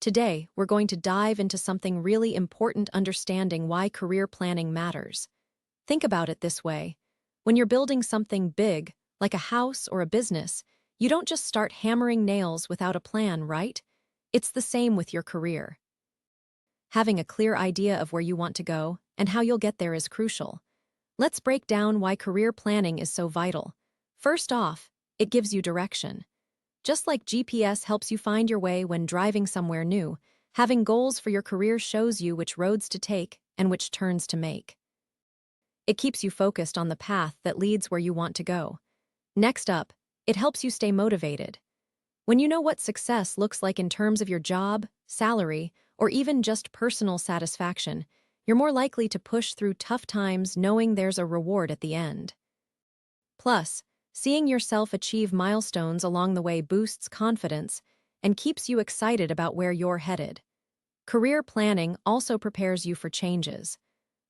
Today, we're going to dive into something really important: understanding why career planning matters. Think about it this way. When you're building something big, like a house or a business, you don't just start hammering nails without a plan, right? It's the same with your career. Having a clear idea of where you want to go and how you'll get there is crucial. Let's break down why career planning is so vital. First off, it gives you direction. Just like GPS helps you find your way when driving somewhere new, having goals for your career shows you which roads to take and which turns to make. It keeps you focused on the path that leads where you want to go. Next up, it helps you stay motivated. When you know what success looks like in terms of your job, salary, or even just personal satisfaction, you're more likely to push through tough times knowing there's a reward at the end. Plus, seeing yourself achieve milestones along the way boosts confidence and keeps you excited about where you're headed. Career planning also prepares you for changes.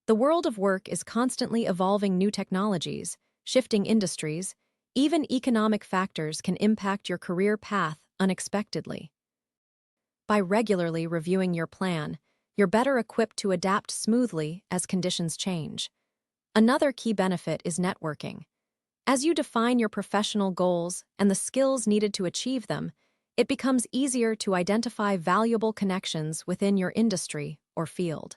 The world of work is constantly evolving. New technologies, shifting industries, even economic factors can impact your career path unexpectedly. By regularly reviewing your plan, you're better equipped to adapt smoothly as conditions change. Another key benefit is networking. As you define your professional goals and the skills needed to achieve them, it becomes easier to identify valuable connections within your industry or field.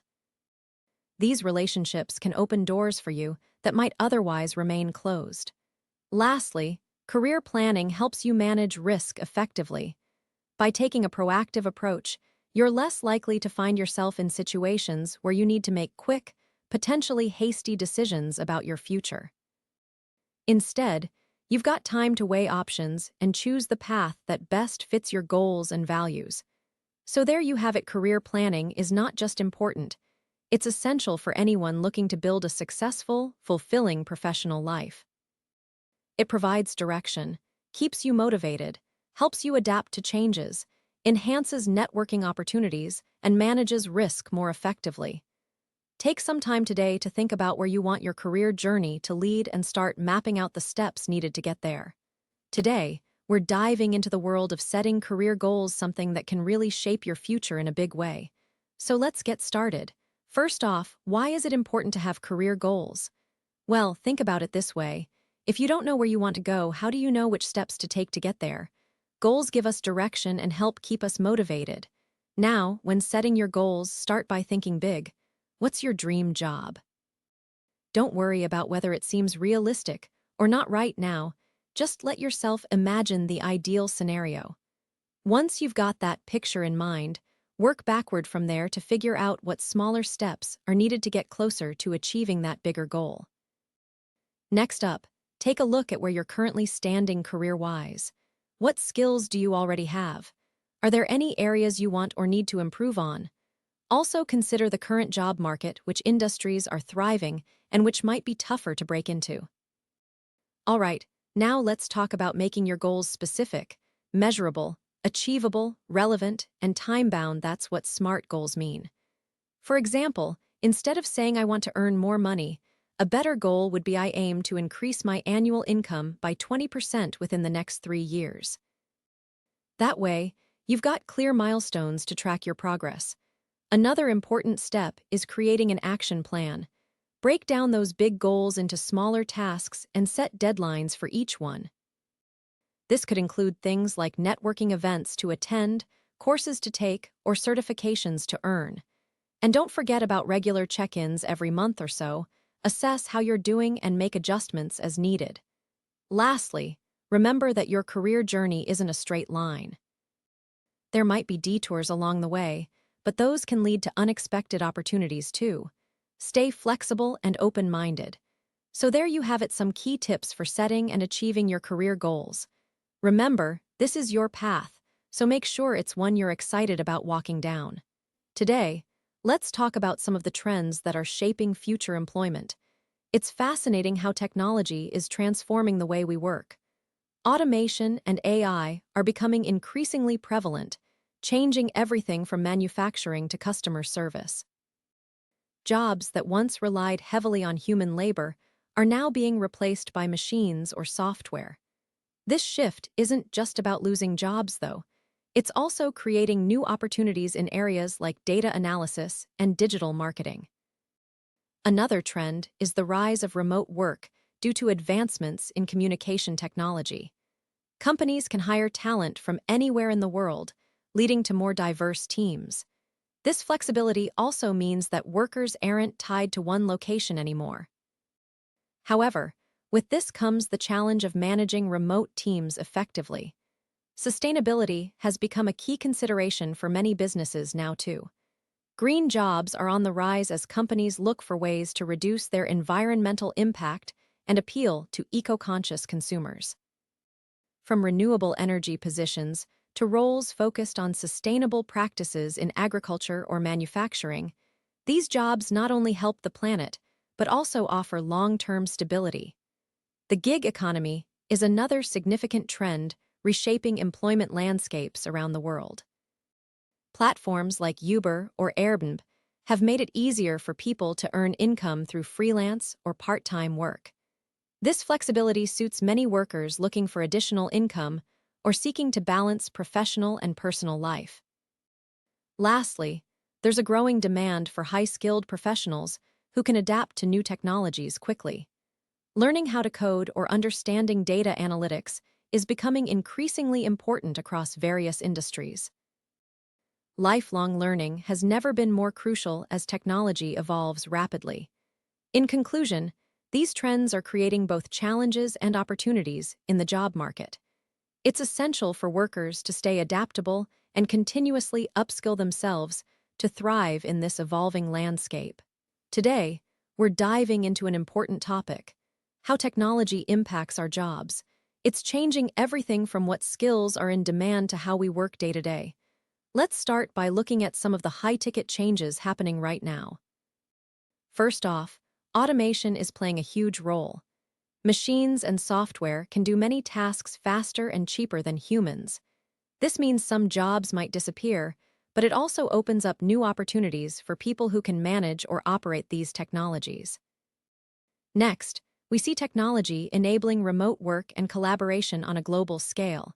These relationships can open doors for you that might otherwise remain closed. Lastly, career planning helps you manage risk effectively. By taking a proactive approach, you're less likely to find yourself in situations where you need to make quick, potentially hasty decisions about your future. Instead, you've got time to weigh options and choose the path that best fits your goals and values. So there you have it. Career planning is not just important, it's essential for anyone looking to build a successful, fulfilling professional life. It provides direction, keeps you motivated, helps you adapt to changes, enhances networking opportunities, and manages risk more effectively. Take some time today to think about where you want your career journey to lead and start mapping out the steps needed to get there. Today, we're diving into the world of setting career goals, something that can really shape your future in a big way. So let's get started. First off, why is it important to have career goals? Well, think about it this way. If you don't know where you want to go, how do you know which steps to take to get there? Goals give us direction and help keep us motivated. Now, when setting your goals, start by thinking big. What's your dream job? Don't worry about whether it seems realistic or not right now. Just let yourself imagine the ideal scenario. Once you've got that picture in mind, work backward from there to figure out what smaller steps are needed to get closer to achieving that bigger goal. Next up, take a look at where you're currently standing career-wise. What skills do you already have? Are there any areas you want or need to improve on? Also consider the current job market, which industries are thriving and which might be tougher to break into. All right, now let's talk about making your goals specific, measurable, achievable, relevant, and time-bound. That's what SMART goals mean. For example, instead of saying I want to earn more money, a better goal would be I aim to increase my annual income by 20% within the next 3 years. That way, you've got clear milestones to track your progress. Another important step is creating an action plan. Break down those big goals into smaller tasks and set deadlines for each one. This could include things like networking events to attend, courses to take, or certifications to earn. And don't forget about regular check-ins every month or so. Assess how you're doing and make adjustments as needed. Lastly, remember that your career journey isn't a straight line. There might be detours along the way, but those can lead to unexpected opportunities too. Stay flexible and open-minded. So there you have it, some key tips for setting and achieving your career goals. Remember, this is your path, so make sure it's one you're excited about walking down. Today, let's talk about some of the trends that are shaping future employment. It's fascinating how technology is transforming the way we work. Automation and AI are becoming increasingly prevalent, changing everything from manufacturing to customer service. Jobs that once relied heavily on human labor are now being replaced by machines or software. This shift isn't just about losing jobs, though. It's also creating new opportunities in areas like data analysis and digital marketing. Another trend is the rise of remote work due to advancements in communication technology. Companies can hire talent from anywhere in the world, leading to more diverse teams. This flexibility also means that workers aren't tied to one location anymore. However, with this comes the challenge of managing remote teams effectively. Sustainability has become a key consideration for many businesses now too. Green jobs are on the rise as companies look for ways to reduce their environmental impact and appeal to eco-conscious consumers. From renewable energy positions to roles focused on sustainable practices in agriculture or manufacturing, these jobs not only help the planet, but also offer long-term stability. The gig economy is another significant trend reshaping employment landscapes around the world. Platforms like Uber or Airbnb have made it easier for people to earn income through freelance or part-time work. This flexibility suits many workers looking for additional income or seeking to balance professional and personal life. Lastly, there's a growing demand for high-skilled professionals who can adapt to new technologies quickly. Learning how to code or understanding data analytics is becoming increasingly important across various industries. Lifelong learning has never been more crucial as technology evolves rapidly. In conclusion, these trends are creating both challenges and opportunities in the job market. It's essential for workers to stay adaptable and continuously upskill themselves to thrive in this evolving landscape. Today, we're diving into an important topic: how technology impacts our jobs. It's changing everything from what skills are in demand to how we work day to day. Let's start by looking at some of the high-ticket changes happening right now. First off, automation is playing a huge role. Machines and software can do many tasks faster and cheaper than humans. This means some jobs might disappear, but it also opens up new opportunities for people who can manage or operate these technologies. Next, we see technology enabling remote work and collaboration on a global scale.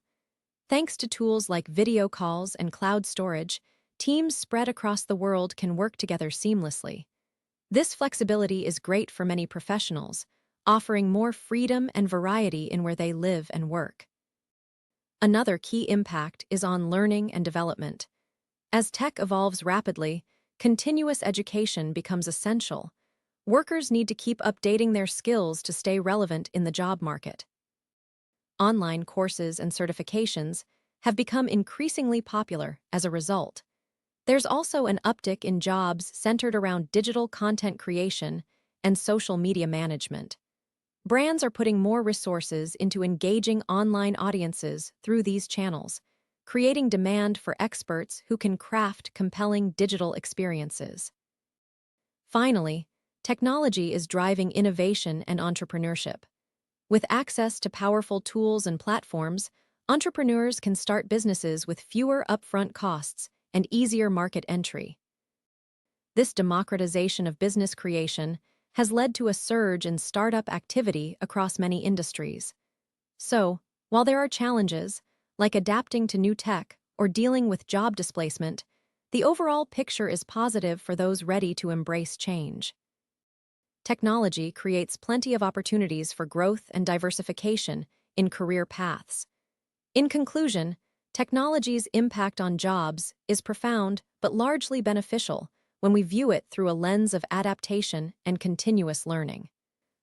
Thanks to tools like video calls and cloud storage, teams spread across the world can work together seamlessly. This flexibility is great for many professionals, offering more freedom and variety in where they live and work. Another key impact is on learning and development. As tech evolves rapidly, continuous education becomes essential. Workers need to keep updating their skills to stay relevant in the job market. Online courses and certifications have become increasingly popular as a result. There's also an uptick in jobs centered around digital content creation and social media management. Brands are putting more resources into engaging online audiences through these channels, creating demand for experts who can craft compelling digital experiences. Finally, technology is driving innovation and entrepreneurship. With access to powerful tools and platforms, entrepreneurs can start businesses with fewer upfront costs and easier market entry. This democratization of business creation has led to a surge in startup activity across many industries. So, while there are challenges, like adapting to new tech or dealing with job displacement, the overall picture is positive for those ready to embrace change. Technology creates plenty of opportunities for growth and diversification in career paths. In conclusion, technology's impact on jobs is profound but largely beneficial when we view it through a lens of adaptation and continuous learning.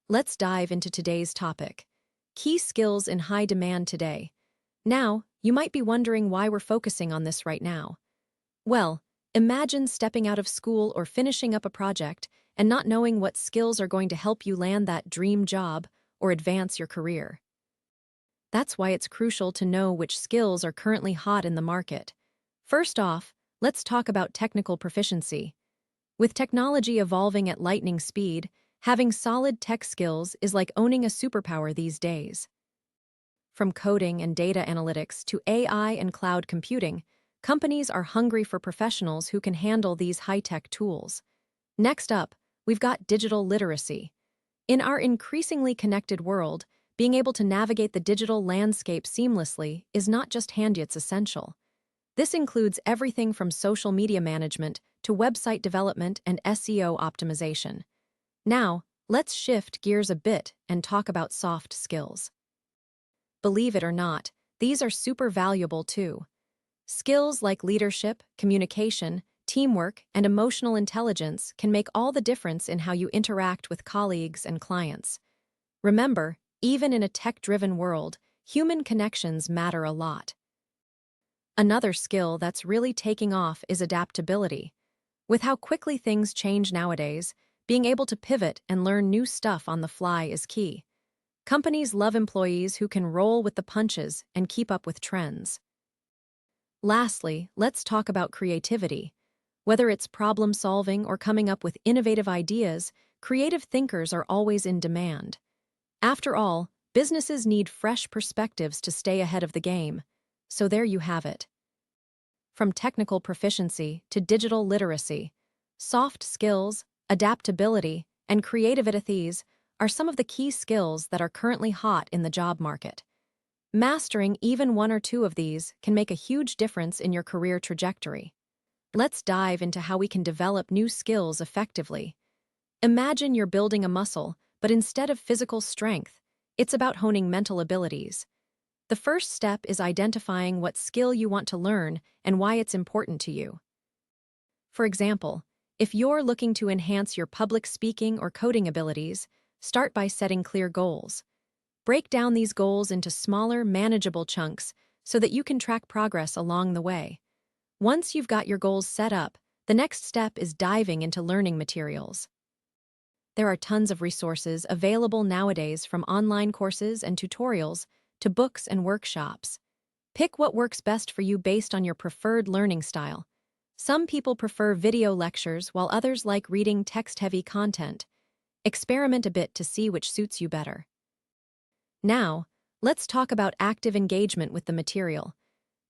Let's dive into today's topic: key skills in high demand today. Now, you might be wondering why we're focusing on this right now. Well, imagine stepping out of school or finishing up a project and not knowing what skills are going to help you land that dream job or advance your career. That's why it's crucial to know which skills are currently hot in the market. First off, let's talk about technical proficiency. With technology evolving at lightning speed, having solid tech skills is like owning a superpower these days. From coding and data analytics to AI and cloud computing, companies are hungry for professionals who can handle these high-tech tools. Next up, we've got digital literacy. In our increasingly connected world, being able to navigate the digital landscape seamlessly is not just handy, it's essential. This includes everything from social media management to website development and SEO optimization. Now, let's shift gears a bit and talk about soft skills. Believe it or not, these are super valuable too. Skills like leadership, communication, teamwork, and emotional intelligence can make all the difference in how you interact with colleagues and clients. Remember, even in a tech-driven world, human connections matter a lot. Another skill that's really taking off is adaptability. With how quickly things change nowadays, being able to pivot and learn new stuff on the fly is key. Companies love employees who can roll with the punches and keep up with trends. Lastly, let's talk about creativity. Whether it's problem solving or coming up with innovative ideas, creative thinkers are always in demand. After all, businesses need fresh perspectives to stay ahead of the game. So there you have it. From technical proficiency to digital literacy, soft skills, adaptability, and creativity are some of the key skills that are currently hot in the job market. Mastering even one or two of these can make a huge difference in your career trajectory. Let's dive into how we can develop new skills effectively. Imagine you're building a muscle, but instead of physical strength, it's about honing mental abilities. The first step is identifying what skill you want to learn and why it's important to you. For example, if you're looking to enhance your public speaking or coding abilities, start by setting clear goals. Break down these goals into smaller, manageable chunks so that you can track progress along the way. Once you've got your goals set up, the next step is diving into learning materials. There are tons of resources available nowadays, from online courses and tutorials to books and workshops. Pick what works best for you based on your preferred learning style. Some people prefer video lectures while others like reading text-heavy content. Experiment a bit to see which suits you better. Now, let's talk about active engagement with the material.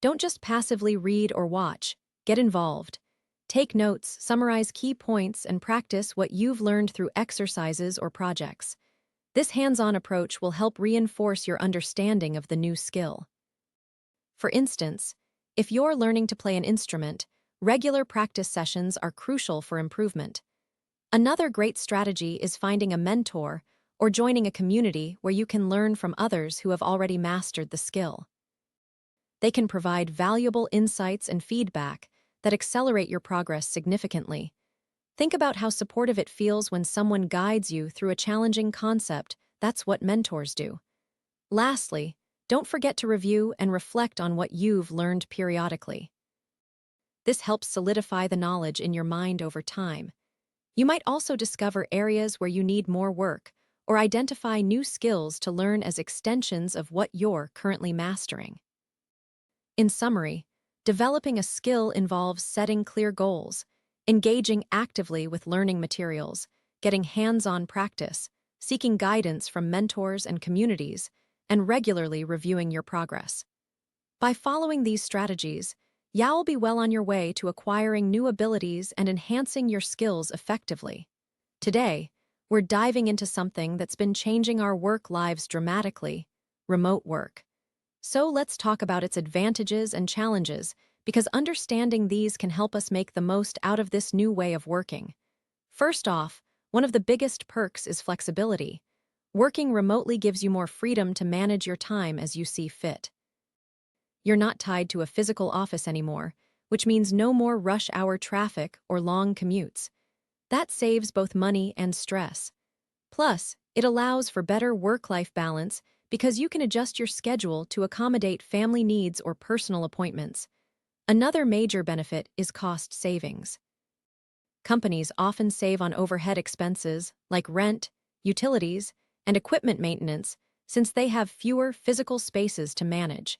Don't just passively read or watch, get involved. Take notes, summarize key points, and practice what you've learned through exercises or projects. This hands-on approach will help reinforce your understanding of the new skill. For instance, if you're learning to play an instrument, regular practice sessions are crucial for improvement. Another great strategy is finding a mentor or joining a community where you can learn from others who have already mastered the skill. They can provide valuable insights and feedback that accelerate your progress significantly. Think about how supportive it feels when someone guides you through a challenging concept. That's what mentors do. Lastly, don't forget to review and reflect on what you've learned periodically. This helps solidify the knowledge in your mind over time. You might also discover areas where you need more work or identify new skills to learn as extensions of what you're currently mastering. In summary, developing a skill involves setting clear goals, engaging actively with learning materials, getting hands-on practice, seeking guidance from mentors and communities, and regularly reviewing your progress. By following these strategies, you'll be well on your way to acquiring new abilities and enhancing your skills effectively. Today, we're diving into something that's been changing our work lives dramatically: remote work. So let's talk about its advantages and challenges, because understanding these can help us make the most out of this new way of working. First off, one of the biggest perks is flexibility. Working remotely gives you more freedom to manage your time as you see fit. You're not tied to a physical office anymore, which means no more rush hour traffic or long commutes. That saves both money and stress. Plus, it allows for better work-life balance because you can adjust your schedule to accommodate family needs or personal appointments. Another major benefit is cost savings. Companies often save on overhead expenses like rent, utilities, and equipment maintenance since they have fewer physical spaces to manage.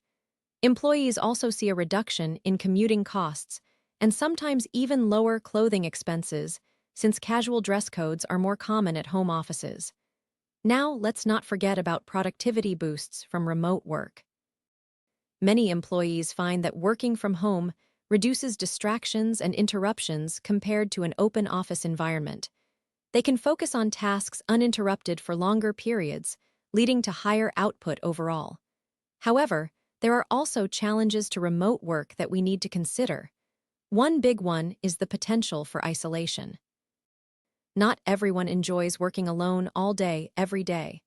Employees also see a reduction in commuting costs and sometimes even lower clothing expenses since casual dress codes are more common at home offices. Now, let's not forget about productivity boosts from remote work. Many employees find that working from home reduces distractions and interruptions compared to an open office environment. They can focus on tasks uninterrupted for longer periods, leading to higher output overall. However, there are also challenges to remote work that we need to consider. One big one is the potential for isolation. Not everyone enjoys working alone all day, every day.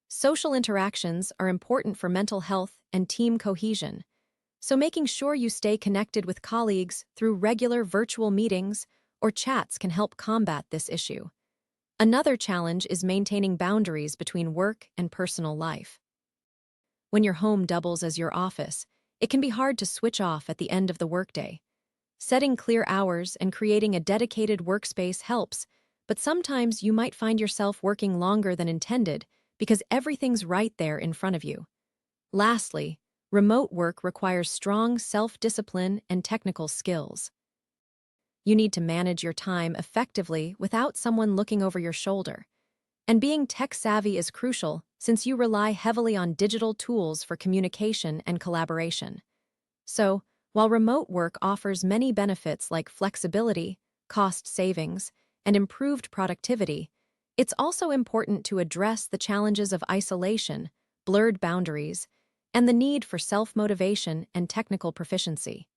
Social interactions are important for mental health and team cohesion, so making sure you stay connected with colleagues through regular virtual meetings or chats can help combat this issue. Another challenge is maintaining boundaries between work and personal life. When your home doubles as your office, it can be hard to switch off at the end of the workday. Setting clear hours and creating a dedicated workspace helps, but sometimes you might find yourself working longer than intended because everything's right there in front of you. Lastly, remote work requires strong self-discipline and technical skills. You need to manage your time effectively without someone looking over your shoulder. And being tech-savvy is crucial since you rely heavily on digital tools for communication and collaboration. So, while remote work offers many benefits like flexibility, cost savings, and improved productivity, it's also important to address the challenges of isolation, blurred boundaries, and the need for self-motivation and technical proficiency.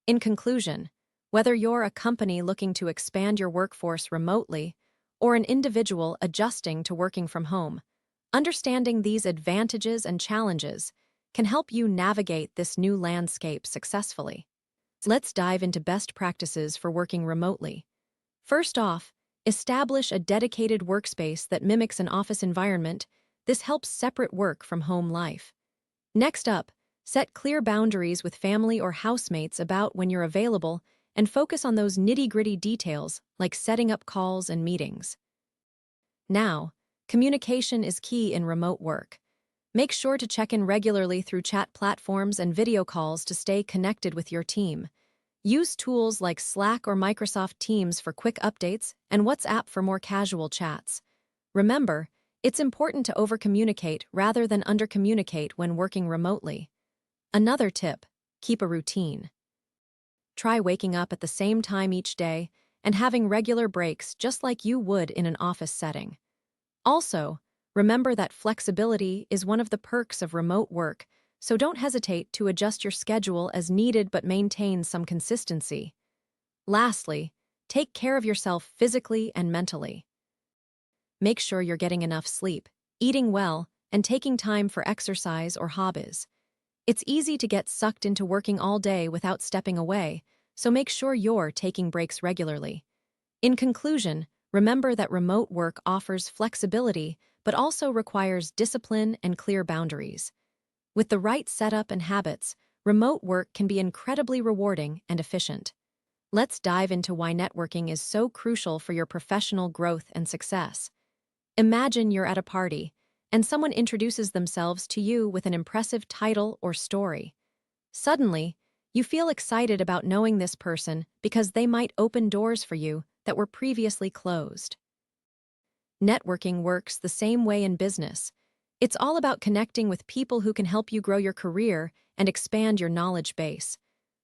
In conclusion, whether you're a company looking to expand your workforce remotely or an individual adjusting to working from home, understanding these advantages and challenges can help you navigate this new landscape successfully. Let's dive into best practices for working remotely. First off, establish a dedicated workspace that mimics an office environment. This helps separate work from home life. Next up, set clear boundaries with family or housemates about when you're available and focus on those nitty-gritty details like setting up calls and meetings. Now, communication is key in remote work. Make sure to check in regularly through chat platforms and video calls to stay connected with your team. Use tools like Slack or Microsoft Teams for quick updates and WhatsApp for more casual chats. Remember, it's important to over-communicate rather than under-communicate when working remotely. Another tip, keep a routine. Try waking up at the same time each day and having regular breaks just like you would in an office setting. Also, remember that flexibility is one of the perks of remote work, so don't hesitate to adjust your schedule as needed but maintain some consistency. Lastly, take care of yourself physically and mentally. Make sure you're getting enough sleep, eating well, and taking time for exercise or hobbies. It's easy to get sucked into working all day without stepping away, so make sure you're taking breaks regularly. In conclusion, remember that remote work offers flexibility but also requires discipline and clear boundaries. With the right setup and habits, remote work can be incredibly rewarding and efficient. Let's dive into why networking is so crucial for your professional growth and success. Imagine you're at a party, and someone introduces themselves to you with an impressive title or story. Suddenly, you feel excited about knowing this person because they might open doors for you that were previously closed. Networking works the same way in business. It's all about connecting with people who can help you grow your career and expand your knowledge base.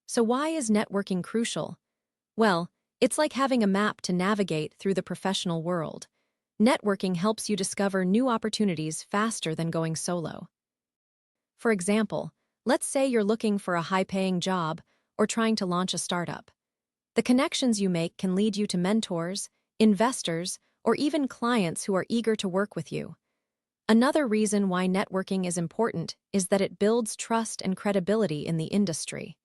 So why is networking crucial? Well, it's like having a map to navigate through the professional world. Networking helps you discover new opportunities faster than going solo. For example, let's say you're looking for a high-paying job or trying to launch a startup. The connections you make can lead you to mentors, investors, or even clients who are eager to work with you. Another reason why networking is important is that it builds trust and credibility in the industry.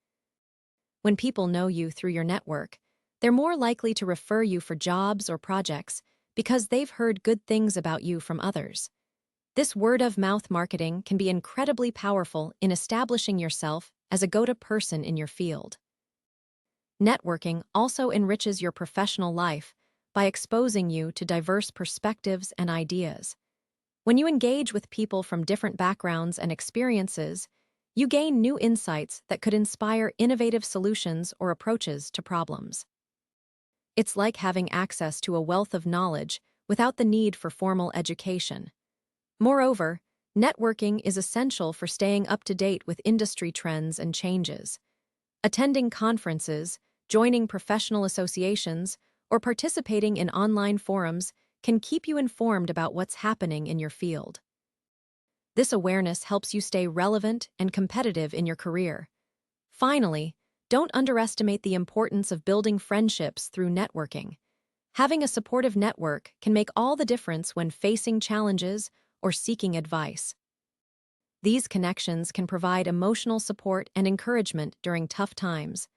When people know you through your network, they're more likely to refer you for jobs or projects because they've heard good things about you from others. This word-of-mouth marketing can be incredibly powerful in establishing yourself as a go-to person in your field. Networking also enriches your professional life by exposing you to diverse perspectives and ideas. When you engage with people from different backgrounds and experiences, you gain new insights that could inspire innovative solutions or approaches to problems. It's like having access to a wealth of knowledge without the need for formal education. Moreover, networking is essential for staying up to date with industry trends and changes. Attending conferences, joining professional associations, or participating in online forums can keep you informed about what's happening in your field. This awareness helps you stay relevant and competitive in your career. Finally, don't underestimate the importance of building friendships through networking. Having a supportive network can make all the difference when facing challenges or seeking advice. These connections can provide emotional support and encouragement during tough times.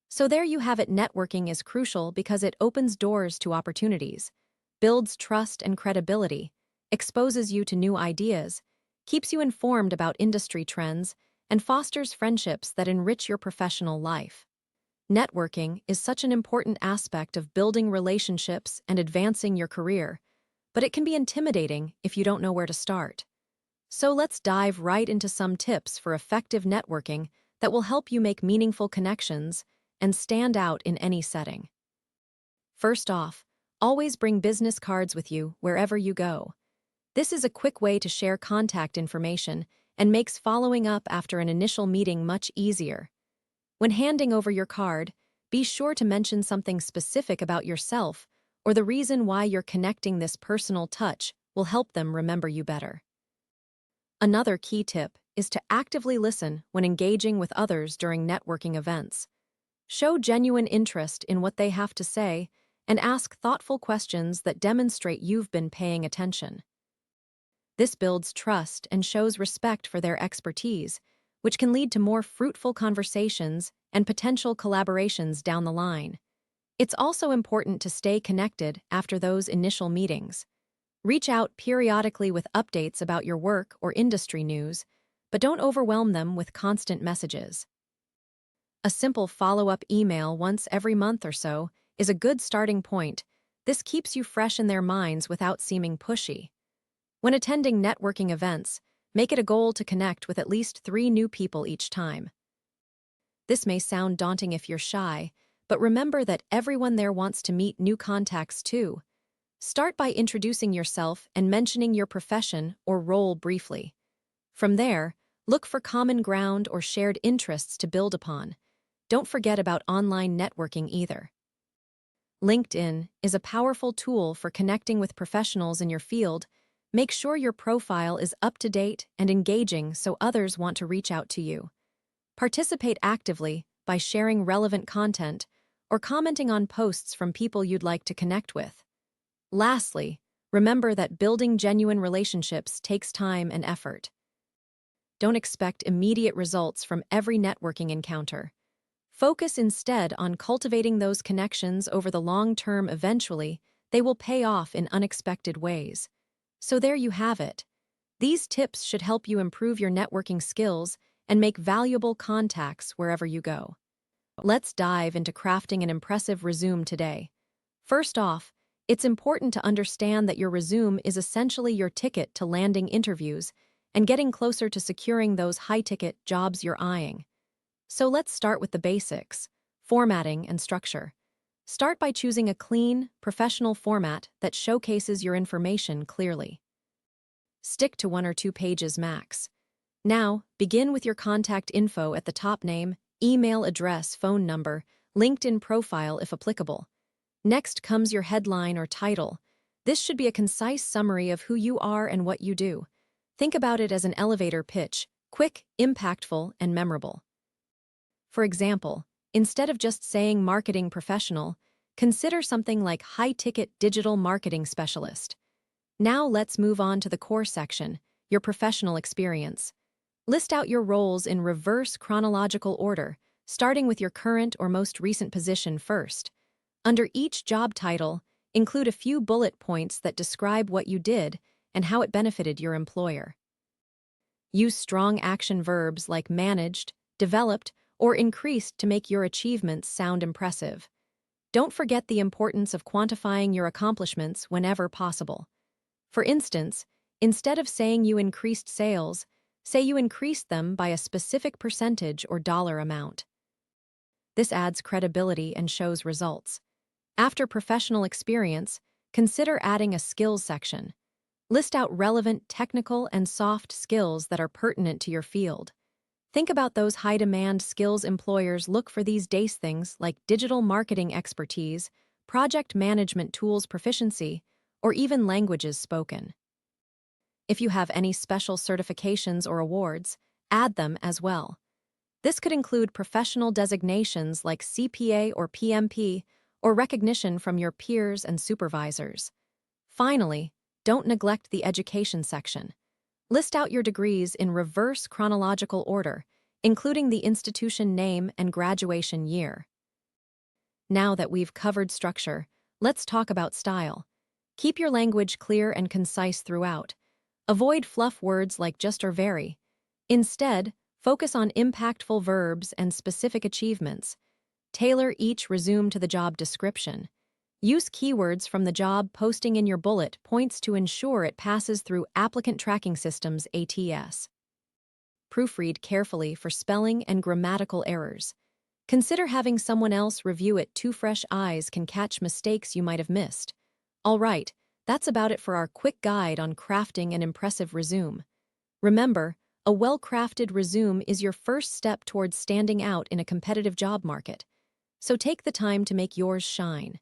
So there you have it. Networking is crucial because it opens doors to opportunities, builds trust and credibility, exposes you to new ideas, keeps you informed about industry trends, and fosters friendships that enrich your professional life. Networking is such an important aspect of building relationships and advancing your career, but it can be intimidating if you don't know where to start. So let's dive right into some tips for effective networking that will help you make meaningful connections and stand out in any setting. First off, always bring business cards with you wherever you go. This is a quick way to share contact information and makes following up after an initial meeting much easier. When handing over your card, be sure to mention something specific about yourself or the reason why you're connecting. This personal touch will help them remember you better. Another key tip is to actively listen when engaging with others during networking events. Show genuine interest in what they have to say and ask thoughtful questions that demonstrate you've been paying attention. This builds trust and shows respect for their expertise, which can lead to more fruitful conversations and potential collaborations down the line. It's also important to stay connected after those initial meetings. Reach out periodically with updates about your work or industry news, but don't overwhelm them with constant messages. A simple follow-up email once every month or so is a good starting point. This keeps you fresh in their minds without seeming pushy. When attending networking events, make it a goal to connect with at least 3 new people each time. This may sound daunting if you're shy, but remember that everyone there wants to meet new contacts too. Start by introducing yourself and mentioning your profession or role briefly. From there, look for common ground or shared interests to build upon. Don't forget about online networking either. LinkedIn is a powerful tool for connecting with professionals in your field. Make sure your profile is up to date and engaging so others want to reach out to you. Participate actively by sharing relevant content or commenting on posts from people you'd like to connect with. Lastly, remember that building genuine relationships takes time and effort. Don't expect immediate results from every networking encounter. Focus instead on cultivating those connections over the long term. Eventually, they will pay off in unexpected ways. So there you have it. These tips should help you improve your networking skills and make valuable contacts wherever you go. Let's dive into crafting an impressive resume today. First off, it's important to understand that your resume is essentially your ticket to landing interviews and getting closer to securing those high-ticket jobs you're eyeing. So let's start with the basics: formatting and structure. Start by choosing a clean, professional format that showcases your information clearly. Stick to 1 or 2 pages max. Now, begin with your contact info at the top: name, email address, phone number, LinkedIn profile if applicable. Next comes your headline or title. This should be a concise summary of who you are and what you do. Think about it as an elevator pitch: quick, impactful, and memorable. For example, instead of just saying marketing professional, consider something like high-ticket digital marketing specialist. Now let's move on to the core section, your professional experience. List out your roles in reverse chronological order, starting with your current or most recent position first. Under each job title, include a few bullet points that describe what you did and how it benefited your employer. Use strong action verbs like managed, developed, or increased to make your achievements sound impressive. Don't forget the importance of quantifying your accomplishments whenever possible. For instance, instead of saying you increased sales, say you increased them by a specific percentage or dollar amount. This adds credibility and shows results. After professional experience, consider adding a skills section. List out relevant technical and soft skills that are pertinent to your field. Think about those high-demand skills employers look for. These days things like digital marketing expertise, project management tools proficiency, or even languages spoken. If you have any special certifications or awards, add them as well. This could include professional designations like CPA or PMP, or recognition from your peers and supervisors. Finally, don't neglect the education section. List out your degrees in reverse chronological order, including the institution name and graduation year. Now that we've covered structure, let's talk about style. Keep your language clear and concise throughout. Avoid fluff words like just or very. Instead, focus on impactful verbs and specific achievements. Tailor each resume to the job description. Use keywords from the job posting in your bullet points to ensure it passes through Applicant Tracking Systems (ATS). Proofread carefully for spelling and grammatical errors. Consider having someone else review it. Two fresh eyes can catch mistakes you might have missed. All right, that's about it for our quick guide on crafting an impressive resume. Remember, a well-crafted resume is your first step towards standing out in a competitive job market. So take the time to make yours shine.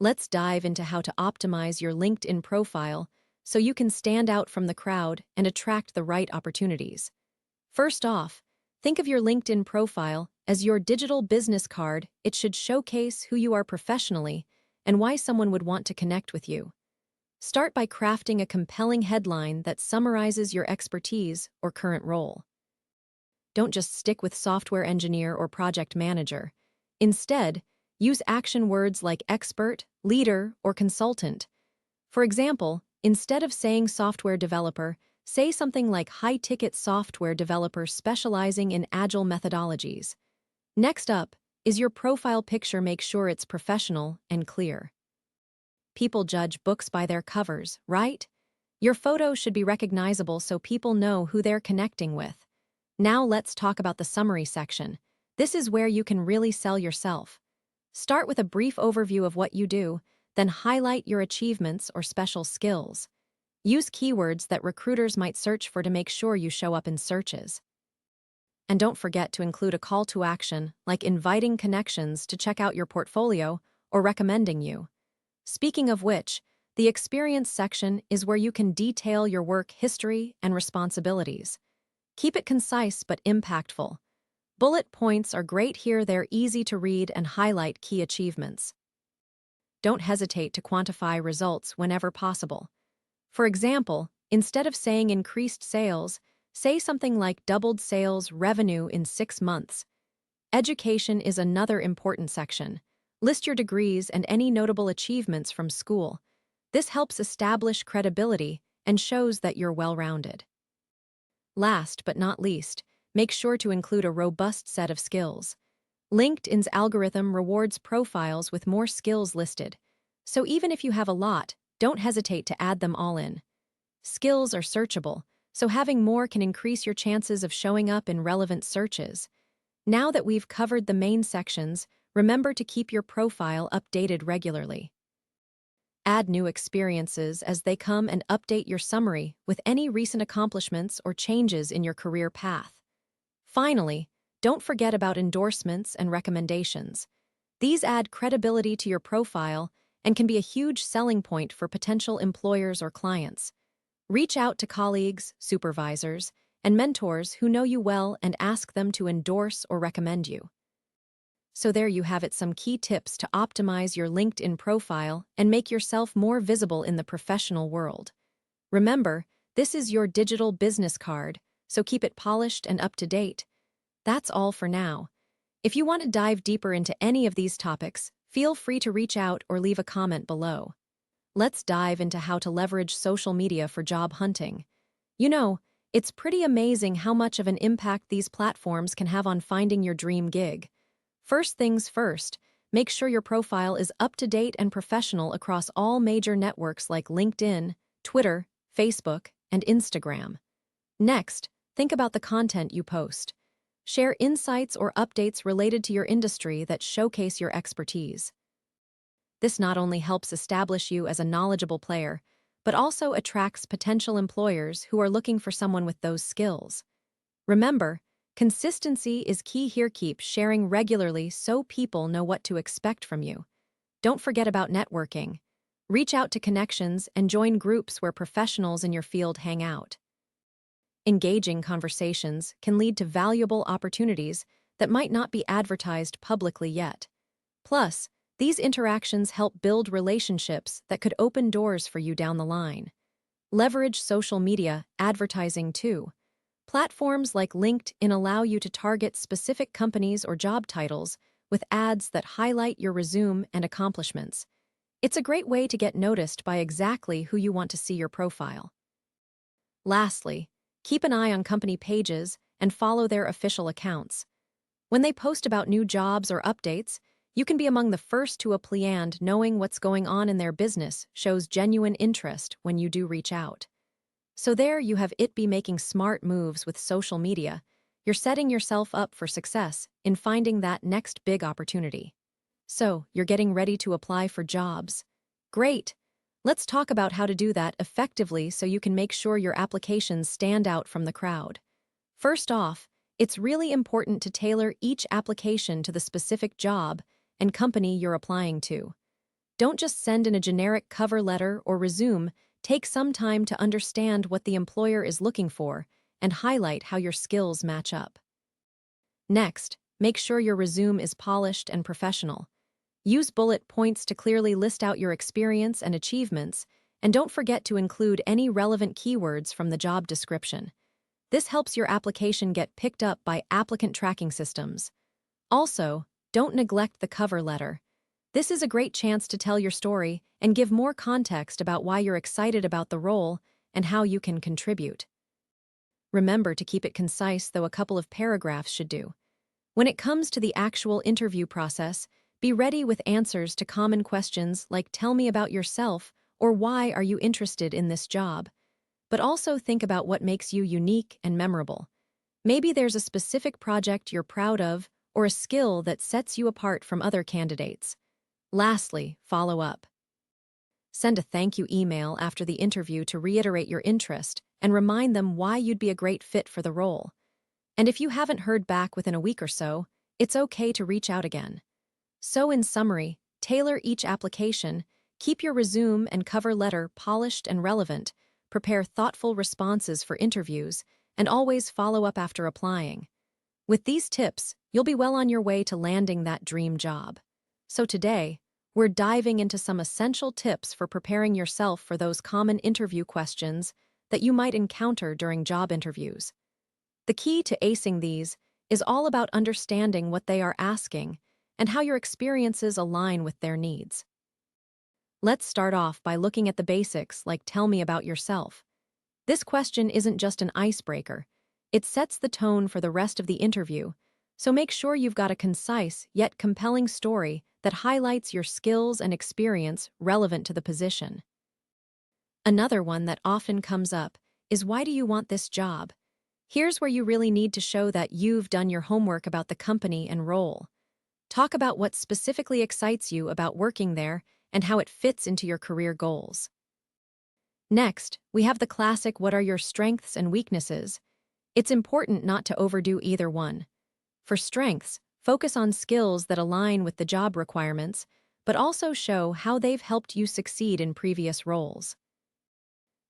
Let's dive into how to optimize your LinkedIn profile so you can stand out from the crowd and attract the right opportunities. First off, think of your LinkedIn profile as your digital business card. It should showcase who you are professionally and why someone would want to connect with you. Start by crafting a compelling headline that summarizes your expertise or current role. Don't just stick with software engineer or project manager. Instead, use action words like expert, leader, or consultant. For example, instead of saying software developer, say something like high-ticket software developer specializing in agile methodologies. Next up is your profile picture. Make sure it's professional and clear. People judge books by their covers, right? Your photo should be recognizable so people know who they're connecting with. Now let's talk about the summary section. This is where you can really sell yourself. Start with a brief overview of what you do, then highlight your achievements or special skills. Use keywords that recruiters might search for to make sure you show up in searches. And don't forget to include a call to action, like inviting connections to check out your portfolio or recommending you. Speaking of which, the experience section is where you can detail your work history and responsibilities. Keep it concise but impactful. Bullet points are great here. They're easy to read and highlight key achievements. Don't hesitate to quantify results whenever possible. For example, instead of saying increased sales, say something like doubled sales revenue in 6 months. Education is another important section. List your degrees and any notable achievements from school. This helps establish credibility and shows that you're well-rounded. Last but not least, make sure to include a robust set of skills. LinkedIn's algorithm rewards profiles with more skills listed, so even if you have a lot, don't hesitate to add them all in. Skills are searchable, so having more can increase your chances of showing up in relevant searches. Now that we've covered the main sections, remember to keep your profile updated regularly. Add new experiences as they come and update your summary with any recent accomplishments or changes in your career path. Finally, don't forget about endorsements and recommendations. These add credibility to your profile and can be a huge selling point for potential employers or clients. Reach out to colleagues, supervisors, and mentors who know you well and ask them to endorse or recommend you. So there you have it, some key tips to optimize your LinkedIn profile and make yourself more visible in the professional world. Remember, this is your digital business card, so keep it polished and up to date. That's all for now. If you want to dive deeper into any of these topics, feel free to reach out or leave a comment below. Let's dive into how to leverage social media for job hunting. You know, it's pretty amazing how much of an impact these platforms can have on finding your dream gig. First things first, make sure your profile is up to date and professional across all major networks like LinkedIn, Twitter, Facebook, and Instagram. Next, think about the content you post. Share insights or updates related to your industry that showcase your expertise. This not only helps establish you as a knowledgeable player, but also attracts potential employers who are looking for someone with those skills. Remember, consistency is key here. Keep sharing regularly so people know what to expect from you. Don't forget about networking. Reach out to connections and join groups where professionals in your field hang out. Engaging conversations can lead to valuable opportunities that might not be advertised publicly yet. Plus, these interactions help build relationships that could open doors for you down the line. Leverage social media advertising too. Platforms like LinkedIn allow you to target specific companies or job titles with ads that highlight your resume and accomplishments. It's a great way to get noticed by exactly who you want to see your profile. Lastly, keep an eye on company pages and follow their official accounts. When they post about new jobs or updates, you can be among the first to apply, and knowing what's going on in their business shows genuine interest when you do reach out. So there you have it. Be making smart moves with social media. You're setting yourself up for success in finding that next big opportunity. So, you're getting ready to apply for jobs. Great! Let's talk about how to do that effectively so you can make sure your applications stand out from the crowd. First off, it's really important to tailor each application to the specific job and company you're applying to. Don't just send in a generic cover letter or resume. Take some time to understand what the employer is looking for and highlight how your skills match up. Next, make sure your resume is polished and professional. Use bullet points to clearly list out your experience and achievements, and don't forget to include any relevant keywords from the job description. This helps your application get picked up by applicant tracking systems. Also, don't neglect the cover letter. This is a great chance to tell your story and give more context about why you're excited about the role and how you can contribute. Remember to keep it concise, though a couple of paragraphs should do. When it comes to the actual interview process, be ready with answers to common questions like "Tell me about yourself" or "Why are you interested in this job?" But also think about what makes you unique and memorable. Maybe there's a specific project you're proud of or a skill that sets you apart from other candidates. Lastly, follow up. Send a thank you email after the interview to reiterate your interest and remind them why you'd be a great fit for the role. And if you haven't heard back within a week or so, it's okay to reach out again. So in summary, tailor each application, keep your resume and cover letter polished and relevant, prepare thoughtful responses for interviews, and always follow up after applying. With these tips, you'll be well on your way to landing that dream job. So today, we're diving into some essential tips for preparing yourself for those common interview questions that you might encounter during job interviews. The key to acing these is all about understanding what they are asking and how your experiences align with their needs. Let's start off by looking at the basics, like "Tell me about yourself." This question isn't just an icebreaker. It sets the tone for the rest of the interview, so make sure you've got a concise yet compelling story that highlights your skills and experience relevant to the position. Another one that often comes up is, "Why do you want this job?" Here's where you really need to show that you've done your homework about the company and role. Talk about what specifically excites you about working there and how it fits into your career goals. Next, we have the classic "What are your strengths and weaknesses?" It's important not to overdo either one. For strengths, focus on skills that align with the job requirements, but also show how they've helped you succeed in previous roles.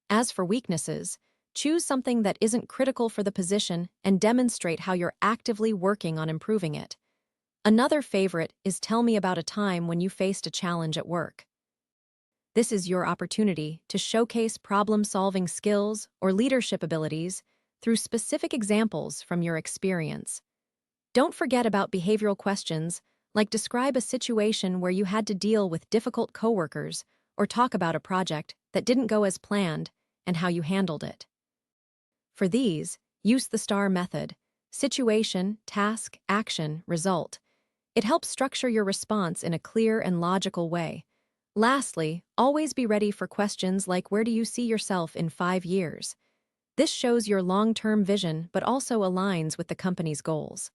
As for weaknesses, choose something that isn't critical for the position and demonstrate how you're actively working on improving it. Another favorite is "Tell me about a time when you faced a challenge at work." This is your opportunity to showcase problem-solving skills or leadership abilities through specific examples from your experience. Don't forget about behavioral questions, like describe a situation where you had to deal with difficult coworkers or talk about a project that didn't go as planned and how you handled it. For these, use the STAR method: situation, task, action, result. It helps structure your response in a clear and logical way. Lastly, always be ready for questions like "Where do you see yourself in 5 years?" This shows your long-term vision but also aligns with the company's goals.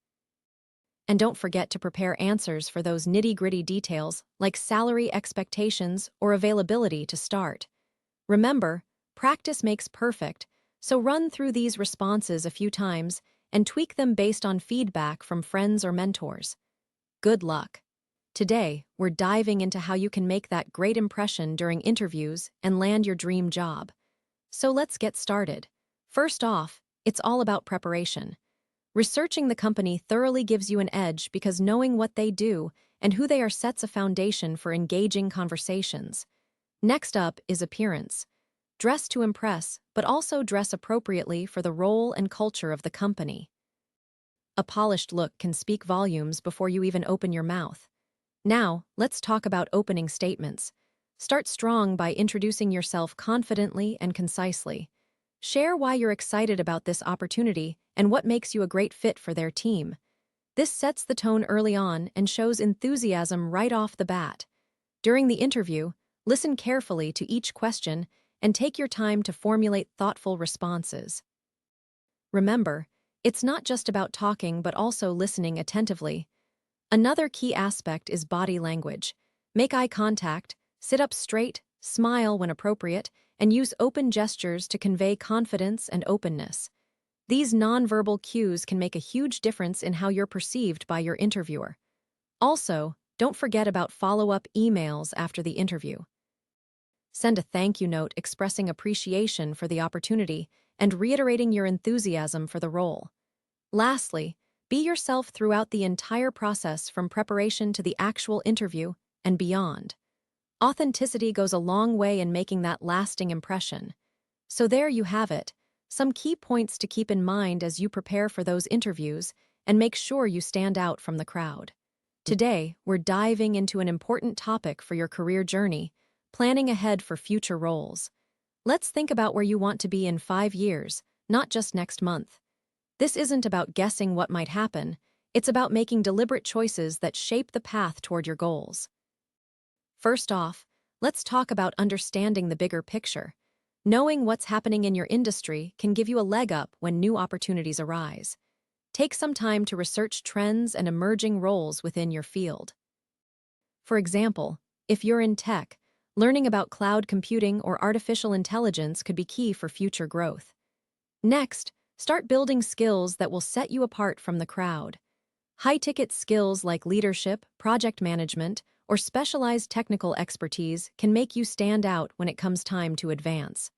And don't forget to prepare answers for those nitty-gritty details like salary expectations or availability to start. Remember, practice makes perfect, so run through these responses a few times and tweak them based on feedback from friends or mentors. Good luck! Today, we're diving into how you can make that great impression during interviews and land your dream job. So let's get started. First off, it's all about preparation. Researching the company thoroughly gives you an edge because knowing what they do and who they are sets a foundation for engaging conversations. Next up is appearance. Dress to impress, but also dress appropriately for the role and culture of the company. A polished look can speak volumes before you even open your mouth. Now, let's talk about opening statements. Start strong by introducing yourself confidently and concisely. Share why you're excited about this opportunity and what makes you a great fit for their team. This sets the tone early on and shows enthusiasm right off the bat. During the interview, listen carefully to each question and take your time to formulate thoughtful responses. Remember, it's not just about talking but also listening attentively. Another key aspect is body language. Make eye contact, sit up straight, smile when appropriate, and use open gestures to convey confidence and openness. These nonverbal cues can make a huge difference in how you're perceived by your interviewer. Also, don't forget about follow-up emails after the interview. Send a thank you note expressing appreciation for the opportunity and reiterating your enthusiasm for the role. Lastly, be yourself throughout the entire process from preparation to the actual interview and beyond. Authenticity goes a long way in making that lasting impression. So there you have it, some key points to keep in mind as you prepare for those interviews and make sure you stand out from the crowd. Today, we're diving into an important topic for your career journey, planning ahead for future roles. Let's think about where you want to be in 5 years, not just next month. This isn't about guessing what might happen, it's about making deliberate choices that shape the path toward your goals. First off, let's talk about understanding the bigger picture. Knowing what's happening in your industry can give you a leg up when new opportunities arise. Take some time to research trends and emerging roles within your field. For example, if you're in tech, learning about cloud computing or artificial intelligence could be key for future growth. Next, start building skills that will set you apart from the crowd. High-ticket skills like leadership, project management, or specialized technical expertise can make you stand out when it comes time to advance.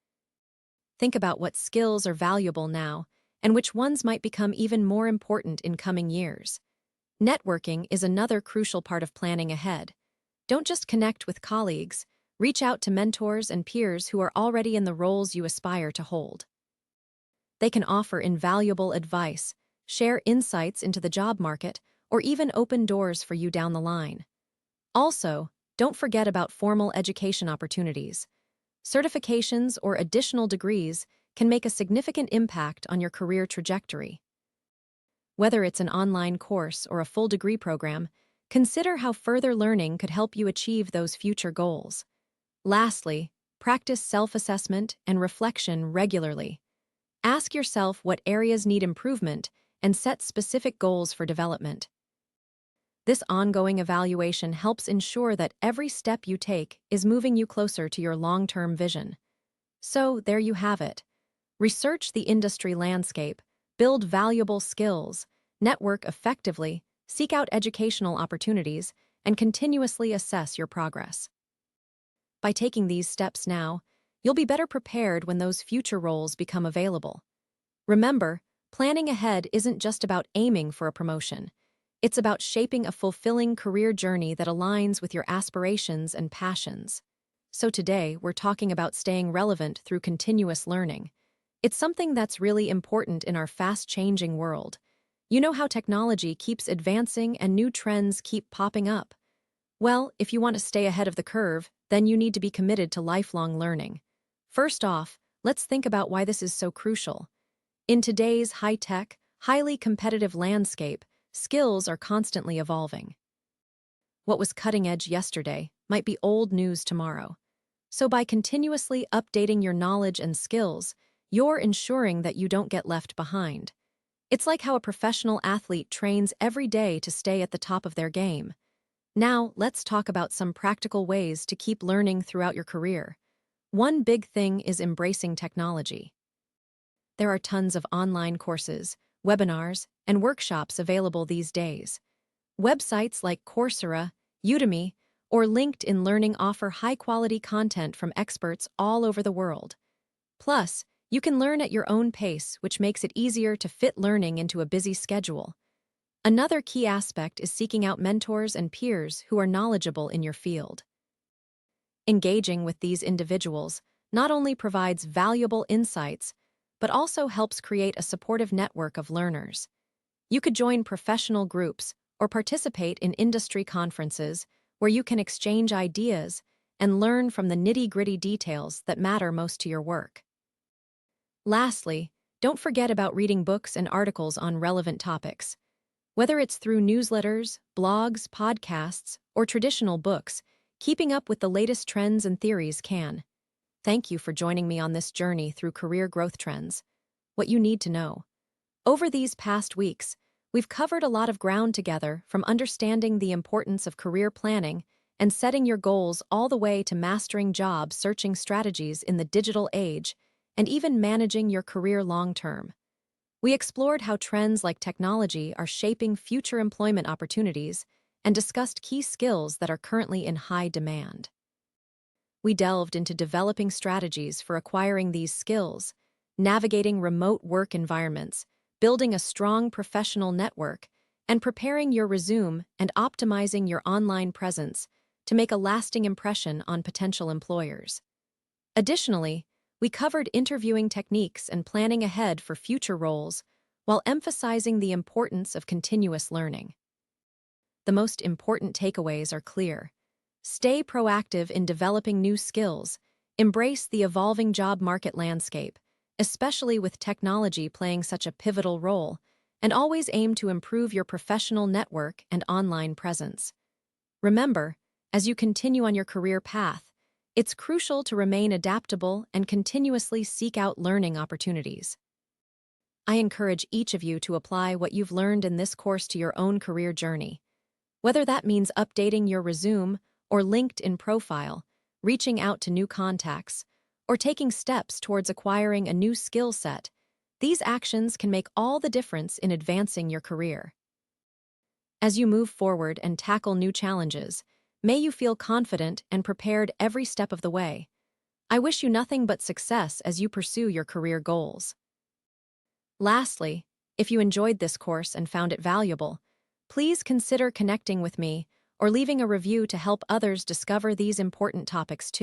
Think about what skills are valuable now and which ones might become even more important in coming years. Networking is another crucial part of planning ahead. Don't just connect with colleagues, reach out to mentors and peers who are already in the roles you aspire to hold. They can offer invaluable advice, share insights into the job market, or even open doors for you down the line. Also, don't forget about formal education opportunities. Certifications or additional degrees can make a significant impact on your career trajectory. Whether it's an online course or a full degree program, consider how further learning could help you achieve those future goals. Lastly, practice self-assessment and reflection regularly. Ask yourself what areas need improvement and set specific goals for development. This ongoing evaluation helps ensure that every step you take is moving you closer to your long-term vision. So, there you have it. Research the industry landscape, build valuable skills, network effectively, seek out educational opportunities, and continuously assess your progress. By taking these steps now, you'll be better prepared when those future roles become available. Remember, planning ahead isn't just about aiming for a promotion. It's about shaping a fulfilling career journey that aligns with your aspirations and passions. So today, we're talking about staying relevant through continuous learning. It's something that's really important in our fast-changing world. You know how technology keeps advancing and new trends keep popping up. Well, if you want to stay ahead of the curve, then you need to be committed to lifelong learning. First off, let's think about why this is so crucial. In today's high-tech, highly competitive landscape, skills are constantly evolving. What was cutting edge yesterday might be old news tomorrow. So by continuously updating your knowledge and skills, you're ensuring that you don't get left behind. It's like how a professional athlete trains every day to stay at the top of their game. Now, let's talk about some practical ways to keep learning throughout your career. One big thing is embracing technology. There are tons of online courses, webinars, and workshops available these days. Websites like Coursera, Udemy, or LinkedIn Learning offer high-quality content from experts all over the world. Plus, you can learn at your own pace, which makes it easier to fit learning into a busy schedule. Another key aspect is seeking out mentors and peers who are knowledgeable in your field. Engaging with these individuals not only provides valuable insights, but also helps create a supportive network of learners. You could join professional groups or participate in industry conferences where you can exchange ideas and learn from the nitty-gritty details that matter most to your work. Lastly, don't forget about reading books and articles on relevant topics. Whether it's through newsletters, blogs, podcasts, or traditional books, keeping up with the latest trends and theories can. Thank you for joining me on this journey through career growth trends. What you need to know. Over these past weeks, we've covered a lot of ground together, from understanding the importance of career planning and setting your goals all the way to mastering job searching strategies in the digital age and even managing your career long-term. We explored how trends like technology are shaping future employment opportunities and discussed key skills that are currently in high demand. We delved into developing strategies for acquiring these skills, navigating remote work environments, building a strong professional network, and preparing your resume and optimizing your online presence to make a lasting impression on potential employers. Additionally, we covered interviewing techniques and planning ahead for future roles while emphasizing the importance of continuous learning. The most important takeaways are clear. Stay proactive in developing new skills, embrace the evolving job market landscape, especially with technology playing such a pivotal role, and always aim to improve your professional network and online presence. Remember, as you continue on your career path, it's crucial to remain adaptable and continuously seek out learning opportunities. I encourage each of you to apply what you've learned in this course to your own career journey. Whether that means updating your resume or LinkedIn profile, reaching out to new contacts, or taking steps towards acquiring a new skill set, these actions can make all the difference in advancing your career. As you move forward and tackle new challenges, may you feel confident and prepared every step of the way. I wish you nothing but success as you pursue your career goals. Lastly, if you enjoyed this course and found it valuable, please consider connecting with me or leaving a review to help others discover these important topics too.